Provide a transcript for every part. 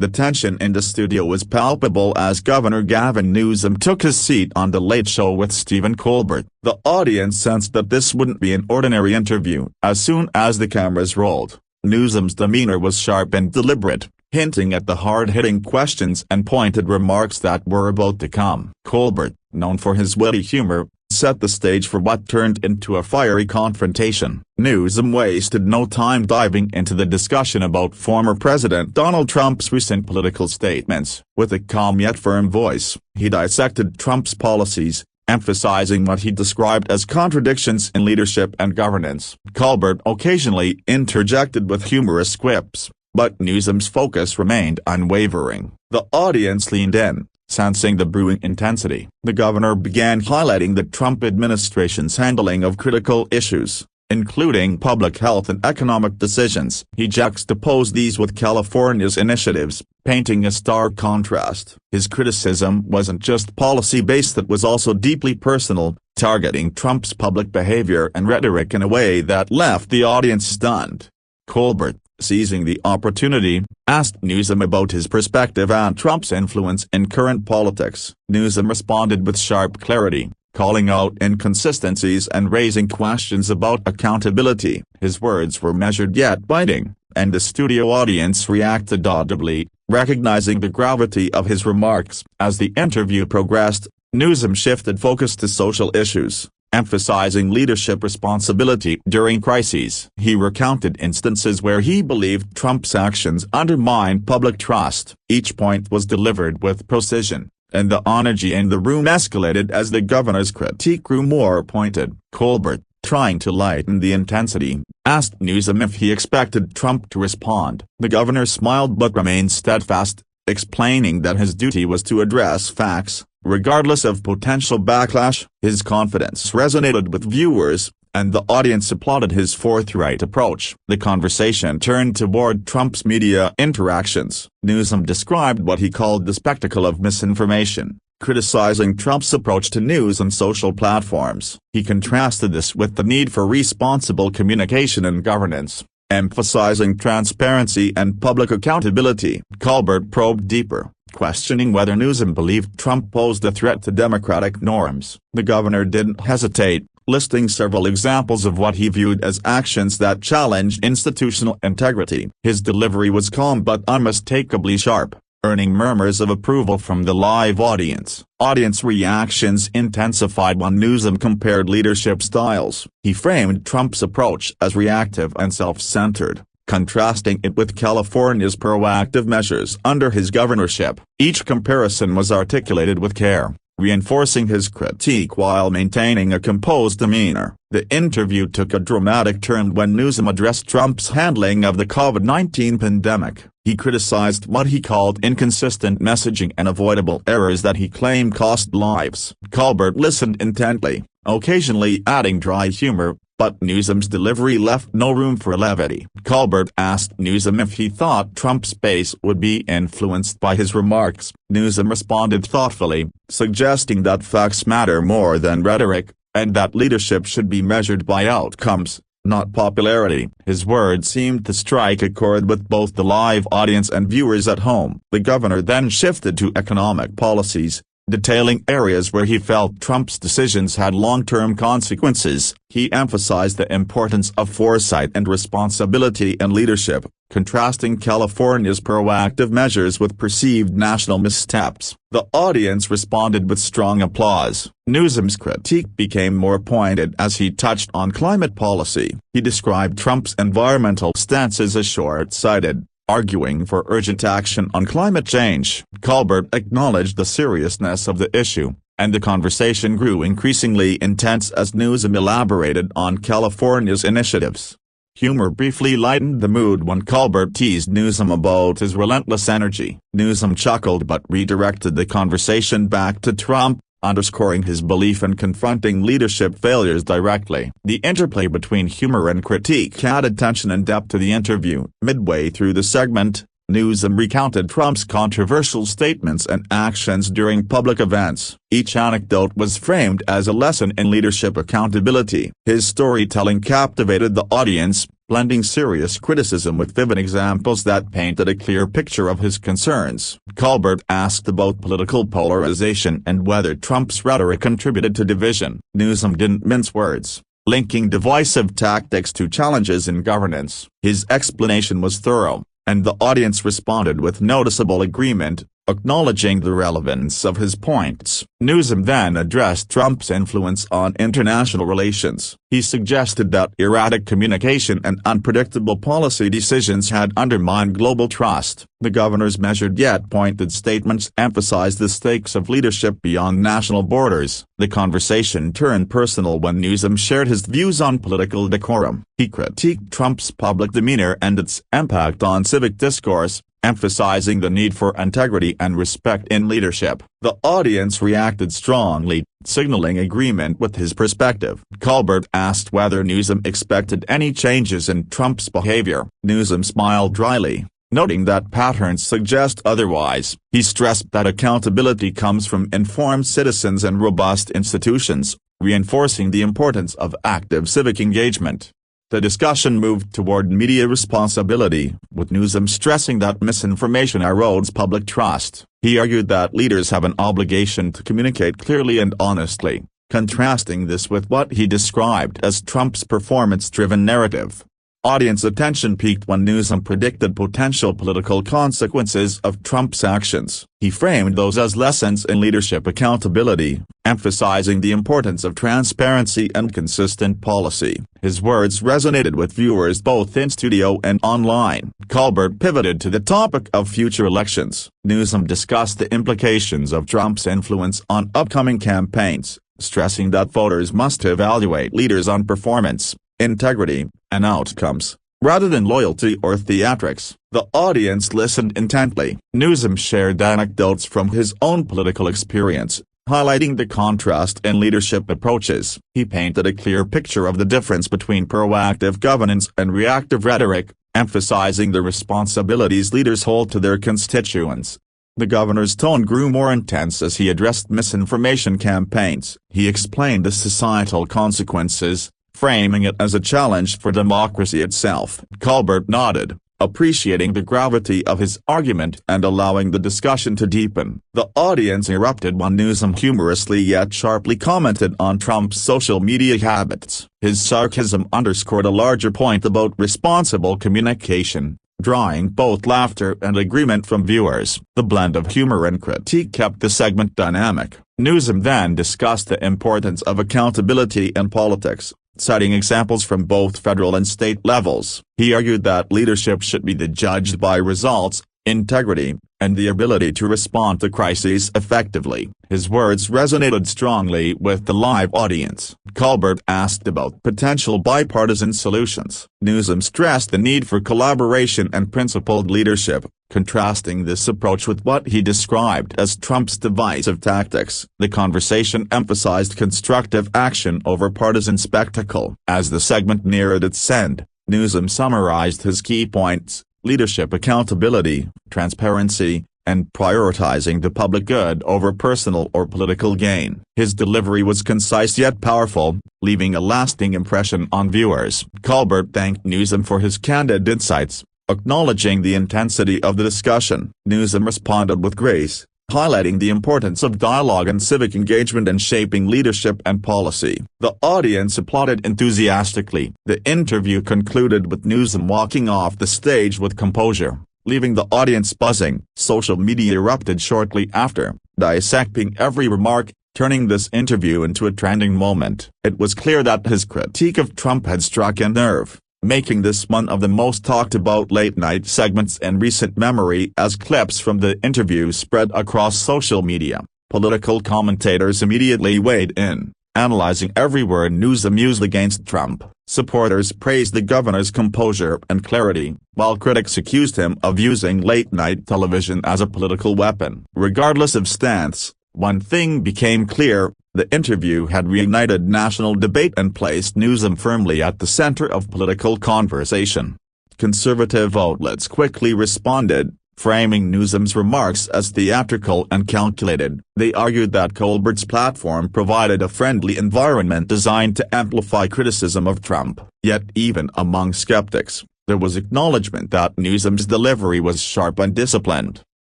The tension in the studio was palpable as Governor Gavin Newsom took his seat on The Late Show with Stephen Colbert. The audience sensed that this wouldn't be an ordinary interview. As soon as the cameras rolled, Newsom's demeanor was sharp and deliberate, hinting at the hard-hitting questions and pointed remarks that were about to come. Colbert, known for his witty humor, set the stage for what turned into a fiery confrontation. Newsom wasted no time diving into the discussion about former President Donald Trump's recent political statements. With a calm yet firm voice, he dissected Trump's policies, emphasizing what he described as contradictions in leadership and governance. Colbert occasionally interjected with humorous quips, but Newsom's focus remained unwavering. The audience leaned in, sensing the brewing intensity. The governor began highlighting the Trump administration's handling of critical issues, including public health and economic decisions. He juxtaposed these with California's initiatives, painting a stark contrast. His criticism wasn't just policy-based, it was also deeply personal, targeting Trump's public behavior and rhetoric in a way that left the audience stunned. Colbert, seizing the opportunity, asked Newsom about his perspective on Trump's influence in current politics. Newsom responded with sharp clarity, calling out inconsistencies and raising questions about accountability. His words were measured yet biting, and the studio audience reacted audibly, recognizing the gravity of his remarks. As the interview progressed, Newsom shifted focus to social issues, emphasizing leadership responsibility during crises. He recounted instances where he believed Trump's actions undermined public trust. Each point was delivered with precision, and the energy in the room escalated as the governor's critique grew more pointed. Colbert, trying to lighten the intensity, asked Newsom if he expected Trump to respond. The governor smiled but remained steadfast, explaining that his duty was to address facts, regardless of potential backlash. His confidence resonated with viewers, and the audience applauded his forthright approach. The conversation turned toward Trump's media interactions. Newsom described what he called the spectacle of misinformation, criticizing Trump's approach to news on social platforms. He contrasted this with the need for responsible communication and governance, emphasizing transparency and public accountability. Colbert probed deeper, questioning whether Newsom believed Trump posed a threat to democratic norms. The governor didn't hesitate, listing several examples of what he viewed as actions that challenged institutional integrity. His delivery was calm but unmistakably sharp, earning murmurs of approval from the live audience. Audience reactions intensified when Newsom compared leadership styles. He framed Trump's approach as reactive and self-centered, contrasting it with California's proactive measures under his governorship. Each comparison was articulated with care, reinforcing his critique while maintaining a composed demeanor. The interview took a dramatic turn when Newsom addressed Trump's handling of the COVID-19 pandemic. He criticized what he called inconsistent messaging and avoidable errors that he claimed cost lives. Colbert listened intently, occasionally adding dry humor, but Newsom's delivery left no room for levity. Colbert asked Newsom if he thought Trump's base would be influenced by his remarks. Newsom responded thoughtfully, suggesting that facts matter more than rhetoric, and that leadership should be measured by outcomes, not popularity. His words seemed to strike a chord with both the live audience and viewers at home. The governor then shifted to economic policies, detailing areas where he felt Trump's decisions had long-term consequences. He emphasized the importance of foresight and responsibility in leadership, contrasting California's proactive measures with perceived national missteps. The audience responded with strong applause. Newsom's critique became more pointed as he touched on climate policy. He described Trump's environmental stances as short-sighted, arguing for urgent action on climate change. Colbert acknowledged the seriousness of the issue, and the conversation grew increasingly intense as Newsom elaborated on California's initiatives. Humor briefly lightened the mood when Colbert teased Newsom about his relentless energy. Newsom chuckled but redirected the conversation back to Trump, underscoring his belief in confronting leadership failures directly. The interplay between humor and critique added tension and depth to the interview. Midway through the segment, Newsom recounted Trump's controversial statements and actions during public events. Each anecdote was framed as a lesson in leadership accountability. His storytelling captivated the audience, blending serious criticism with vivid examples that painted a clear picture of his concerns. Colbert asked about political polarization and whether Trump's rhetoric contributed to division. Newsom didn't mince words, linking divisive tactics to challenges in governance. His explanation was thorough, and the audience responded with noticeable agreement, acknowledging the relevance of his points. Newsom then addressed Trump's influence on international relations. He suggested that erratic communication and unpredictable policy decisions had undermined global trust. The governor's measured yet pointed statements emphasized the stakes of leadership beyond national borders. The conversation turned personal when Newsom shared his views on political decorum. He critiqued Trump's public demeanor and its impact on civic discourse, emphasizing the need for integrity and respect in leadership. The audience reacted strongly, signaling agreement with his perspective. Colbert asked whether Newsom expected any changes in Trump's behavior. Newsom smiled dryly, noting that patterns suggest otherwise. He stressed that accountability comes from informed citizens and robust institutions, reinforcing the importance of active civic engagement. The discussion moved toward media responsibility, with Newsom stressing that misinformation erodes public trust. He argued that leaders have an obligation to communicate clearly and honestly, contrasting this with what he described as Trump's performance-driven narrative. Audience attention peaked when Newsom predicted potential political consequences of Trump's actions. He framed those as lessons in leadership accountability, emphasizing the importance of transparency and consistent policy. His words resonated with viewers both in studio and online. Colbert pivoted to the topic of future elections. Newsom discussed the implications of Trump's influence on upcoming campaigns, stressing that voters must evaluate leaders on performance, integrity, and outcomes, rather than loyalty or theatrics. The audience listened intently. Newsom shared anecdotes from his own political experience, highlighting the contrast in leadership approaches. He painted a clear picture of the difference between proactive governance and reactive rhetoric, emphasizing the responsibilities leaders hold to their constituents. The governor's tone grew more intense as he addressed misinformation campaigns. He explained the societal consequences, framing it as a challenge for democracy itself. Colbert nodded, appreciating the gravity of his argument and allowing the discussion to deepen. The audience erupted when Newsom humorously yet sharply commented on Trump's social media habits. His sarcasm underscored a larger point about responsible communication, drawing both laughter and agreement from viewers. The blend of humor and critique kept the segment dynamic. Newsom then discussed the importance of accountability in politics, citing examples from both federal and state levels. He argued that leadership should be judged by results, integrity, and the ability to respond to crises effectively. His words resonated strongly with the live audience. Colbert asked about potential bipartisan solutions. Newsom stressed the need for collaboration and principled leadership, contrasting this approach with what he described as Trump's divisive tactics. The conversation emphasized constructive action over partisan spectacle. As the segment neared its end, Newsom summarized his key points: leadership accountability, transparency, and prioritizing the public good over personal or political gain. His delivery was concise yet powerful, leaving a lasting impression on viewers. Colbert thanked Newsom for his candid insights, acknowledging the intensity of the discussion. Newsom responded with grace, highlighting the importance of dialogue and civic engagement in shaping leadership and policy. The audience applauded enthusiastically. The interview concluded with Newsom walking off the stage with composure, leaving the audience buzzing. Social media erupted shortly after, dissecting every remark, turning this interview into a trending moment. It was clear that his critique of Trump had struck a nerve, making this one of the most talked-about late-night segments in recent memory. As clips from the interview spread across social media, political commentators immediately weighed in, analyzing every word Newsom used against Trump. Supporters praised the governor's composure and clarity, while critics accused him of using late-night television as a political weapon. Regardless of stance, one thing became clear: the interview had reignited national debate and placed Newsom firmly at the center of political conversation. Conservative outlets quickly responded, framing Newsom's remarks as theatrical and calculated. They argued that Colbert's platform provided a friendly environment designed to amplify criticism of Trump. Yet even among skeptics, there was acknowledgement that Newsom's delivery was sharp and disciplined,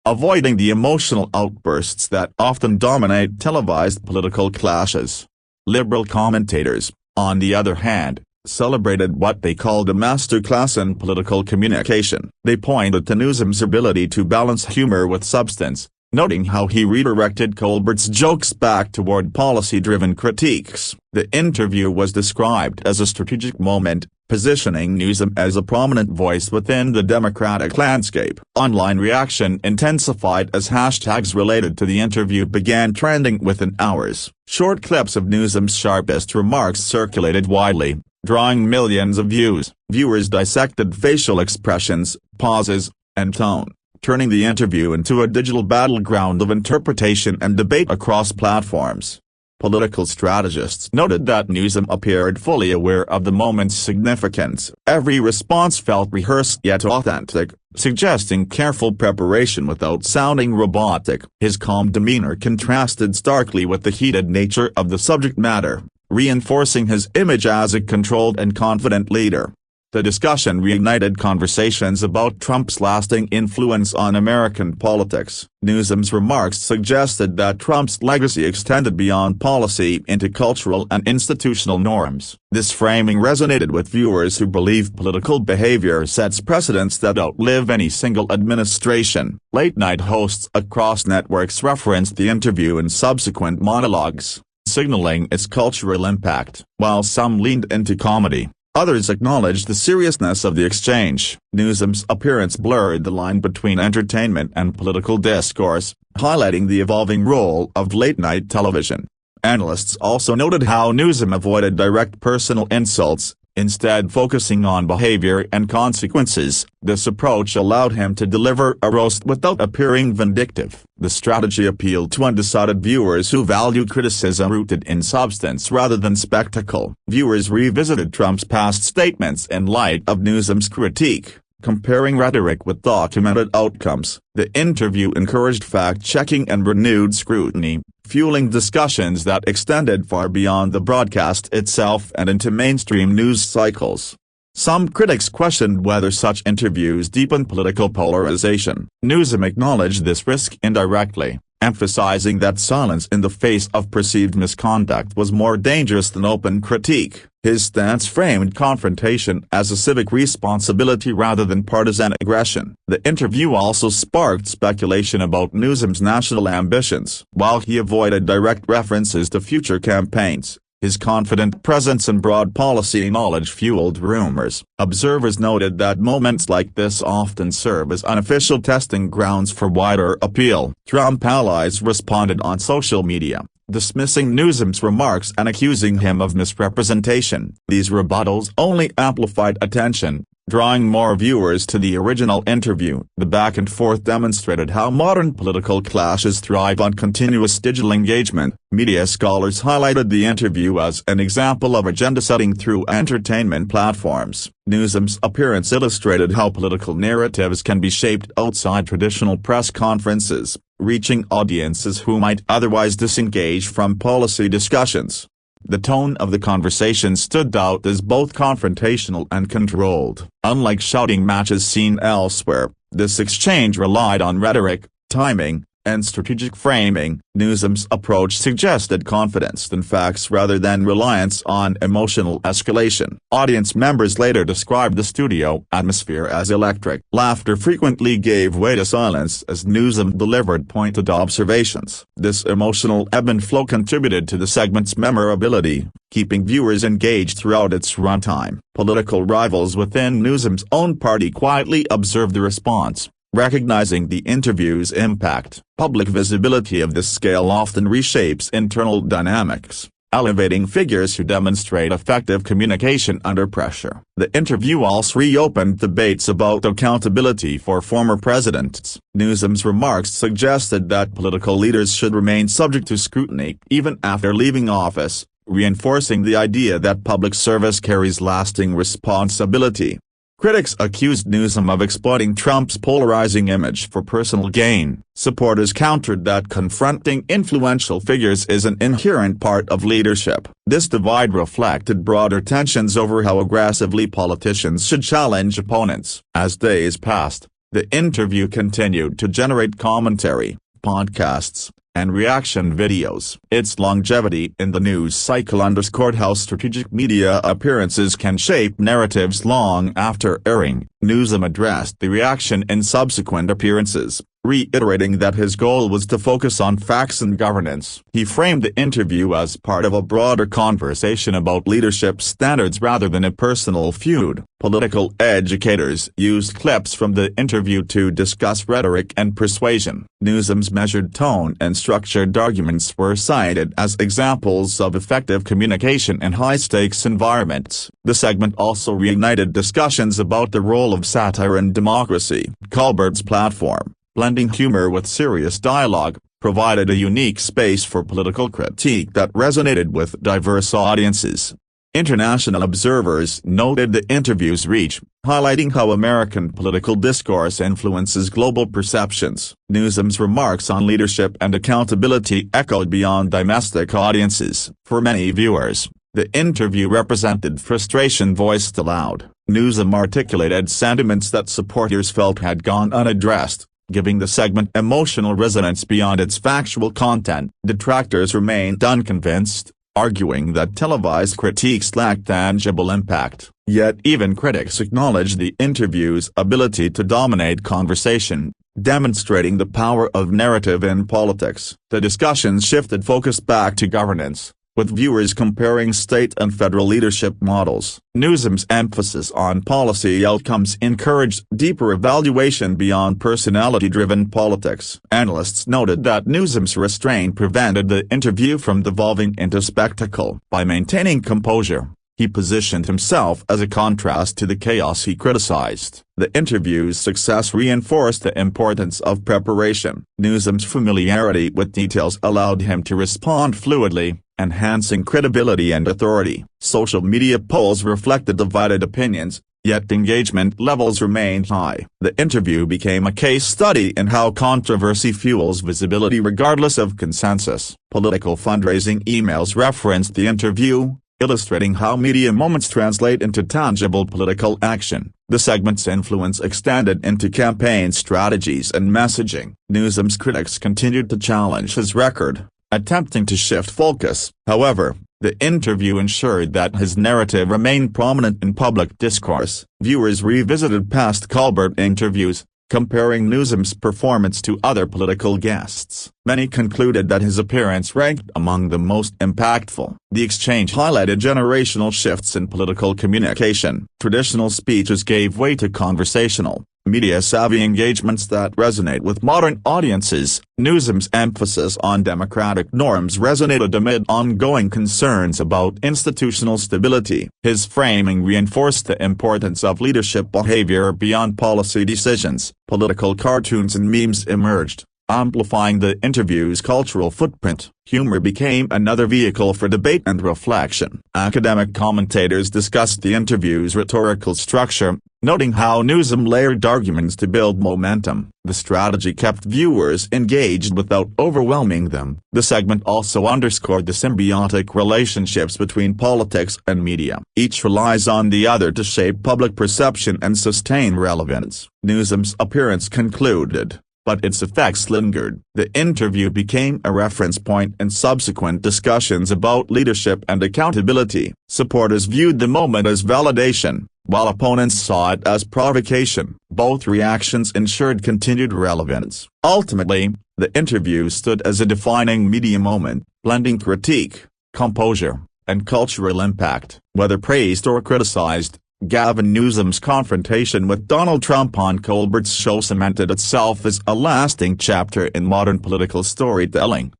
avoiding the emotional outbursts that often dominate televised political clashes. Liberal commentators, on the other hand, celebrated what they called a masterclass in political communication. They pointed to Newsom's ability to balance humor with substance, noting how he redirected Colbert's jokes back toward policy-driven critiques. The interview was described as a strategic moment, positioning Newsom as a prominent voice within the Democratic landscape. Online reaction intensified as hashtags related to the interview began trending within hours. Short clips of Newsom's sharpest remarks circulated widely, drawing millions of views. Viewers dissected facial expressions, pauses, and tone, turning the interview into a digital battleground of interpretation and debate across platforms. Political strategists noted that Newsom appeared fully aware of the moment's significance. Every response felt rehearsed yet authentic, suggesting careful preparation without sounding robotic. His calm demeanor contrasted starkly with the heated nature of the subject matter, reinforcing his image as a controlled and confident leader. The discussion reignited conversations about Trump's lasting influence on American politics. Newsom's remarks suggested that Trump's legacy extended beyond policy into cultural and institutional norms. This framing resonated with viewers who believe political behavior sets precedents that outlive any single administration. Late-night hosts across networks referenced the interview in subsequent monologues, signaling its cultural impact. While some leaned into comedy, others acknowledged the seriousness of the exchange. Newsom's appearance blurred the line between entertainment and political discourse, highlighting the evolving role of late-night television. Analysts also noted how Newsom avoided direct personal insults, instead focusing on behavior and consequences. This approach allowed him to deliver a roast without appearing vindictive. The strategy appealed to undecided viewers who valued criticism rooted in substance rather than spectacle. Viewers revisited Trump's past statements in light of Newsom's critique, comparing rhetoric with documented outcomes. The interview encouraged fact-checking and renewed scrutiny, fueling discussions that extended far beyond the broadcast itself and into mainstream news cycles. Some critics questioned whether such interviews deepen political polarization. Newsom acknowledged this risk indirectly, emphasizing that silence in the face of perceived misconduct was more dangerous than open critique. His stance framed confrontation as a civic responsibility rather than partisan aggression. The interview also sparked speculation about Newsom's national ambitions. While he avoided direct references to future campaigns, his confident presence and broad policy knowledge fueled rumors. Observers noted that moments like this often serve as unofficial testing grounds for wider appeal. Trump allies responded on social media, dismissing Newsom's remarks and accusing him of misrepresentation. These rebuttals only amplified attention, drawing more viewers to the original interview. The back and forth demonstrated how modern political clashes thrive on continuous digital engagement. Media scholars highlighted the interview as an example of agenda setting through entertainment platforms. Newsom's appearance illustrated how political narratives can be shaped outside traditional press conferences, reaching audiences who might otherwise disengage from policy discussions. The tone of the conversation stood out as both confrontational and controlled. Unlike shouting matches seen elsewhere, this exchange relied on rhetoric, timing, and strategic framing. Newsom's approach suggested confidence in facts rather than reliance on emotional escalation. Audience members later described the studio atmosphere as electric. Laughter frequently gave way to silence as Newsom delivered pointed observations. This emotional ebb and flow contributed to the segment's memorability, keeping viewers engaged throughout its runtime. Political rivals within Newsom's own party quietly observed the response, recognizing the interview's impact. Public visibility of this scale often reshapes internal dynamics, elevating figures who demonstrate effective communication under pressure. The interview also reopened debates about accountability for former presidents. Newsom's remarks suggested that political leaders should remain subject to scrutiny even after leaving office, reinforcing the idea that public service carries lasting responsibility. Critics accused Newsom of exploiting Trump's polarizing image for personal gain. Supporters countered that confronting influential figures is an inherent part of leadership. This divide reflected broader tensions over how aggressively politicians should challenge opponents. As days passed, the interview continued to generate commentary, podcasts, and reaction videos. Its longevity in the news cycle underscored how strategic media appearances can shape narratives long after airing. Newsom addressed the reaction in subsequent appearances, reiterating that his goal was to focus on facts and governance. He framed the interview as part of a broader conversation about leadership standards rather than a personal feud. Political educators used clips from the interview to discuss rhetoric and persuasion. Newsom's measured tone and structured arguments were cited as examples of effective communication in high-stakes environments. The segment also reignited discussions about the role of satire in democracy. Colbert's platform, blending humor with serious dialogue, provided a unique space for political critique that resonated with diverse audiences. International observers noted the interview's reach, highlighting how American political discourse influences global perceptions. Newsom's remarks on leadership and accountability echoed beyond domestic audiences. For many viewers, the interview represented frustration voiced aloud. Newsom articulated sentiments that supporters felt had gone unaddressed, giving the segment emotional resonance beyond its factual content. Detractors remained unconvinced, arguing that televised critiques lacked tangible impact. Yet even critics acknowledged the interview's ability to dominate conversation, demonstrating the power of narrative in politics. The discussions shifted focus back to governance, with viewers comparing state and federal leadership models. Newsom's emphasis on policy outcomes encouraged deeper evaluation beyond personality-driven politics. Analysts noted that Newsom's restraint prevented the interview from devolving into spectacle. By maintaining composure, he positioned himself as a contrast to the chaos he criticized. The interview's success reinforced the importance of preparation. Newsom's familiarity with details allowed him to respond fluidly, enhancing credibility and authority. Social media polls reflected divided opinions, yet engagement levels remained high. The interview became a case study in how controversy fuels visibility regardless of consensus. Political fundraising emails referenced the interview, illustrating how media moments translate into tangible political action. The segment's influence extended into campaign strategies and messaging. Newsom's critics continued to challenge his record, attempting to shift focus. However, the interview ensured that his narrative remained prominent in public discourse. Viewers revisited past Colbert interviews, comparing Newsom's performance to other political guests. Many concluded that his appearance ranked among the most impactful. The exchange highlighted generational shifts in political communication. Traditional speeches gave way to conversational, media-savvy engagements that resonate with modern audiences. Newsom's emphasis on democratic norms resonated amid ongoing concerns about institutional stability. His framing reinforced the importance of leadership behavior beyond policy decisions. Political cartoons and memes emerged, amplifying the interview's cultural footprint. Humor became another vehicle for debate and reflection. Academic commentators discussed the interview's rhetorical structure, noting how Newsom layered arguments to build momentum. The strategy kept viewers engaged without overwhelming them. The segment also underscored the symbiotic relationships between politics and media. Each relies on the other to shape public perception and sustain relevance. Newsom's appearance concluded, but its effects lingered. The interview became a reference point in subsequent discussions about leadership and accountability. Supporters viewed the moment as validation, while opponents saw it as provocation. Both reactions ensured continued relevance. Ultimately, the interview stood as a defining media moment, blending critique, composure, and cultural impact. Whether praised or criticized, Gavin Newsom's confrontation with Donald Trump on Colbert's show cemented itself as a lasting chapter in modern political storytelling.